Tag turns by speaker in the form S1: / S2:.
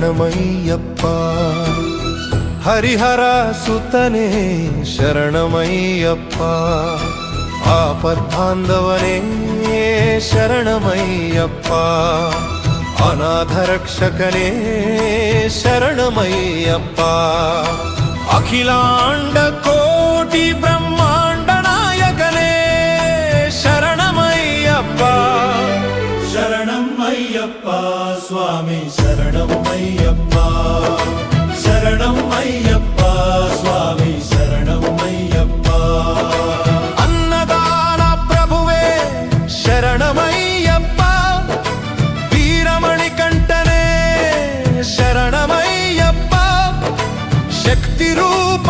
S1: ಶರಣಮಯ್ಯಪ್ಪ. ಹರಿಹರ ಸುತನೇ ಶರಣಮಯ್ಯಪ್ಪ. ಆಪದ್ಬಾಂಧವನೇ ಶರಣಮಯ್ಯಪ್ಪ. ಅನಾಥ ರಕ್ಷಕನೇ ಶರಣಮಯ್ಯಪ್ಪ. ಅಖಿಲಾಂಡ ಕೋಟಿ ಬ್ರಹ್ಮಾಂಡ ನಾಯಕನೇ ಶರಣಮಯ್ಯಪ್ಪ.
S2: ಶರಣಮಯ್ಯಪ್ಪ ಸ್ವಾಮಿ ಶರಣಮಯ್ಯಪ್ಪ. ಶರಣಮಯ್ಯಪ್ಪ ಸ್ವಾಮಿ ಶರಣಮಯ್ಯಪ್ಪ.
S1: ಅನ್ನದಾನ ಪ್ರಭುವೇ ಶರಣಮಯ್ಯಪ್ಪ. ವೀರಮಣಿಕಂಠನೇ ಶರಣಮಯ್ಯಪ್ಪ. ಶಕ್ತಿ ರೂಪ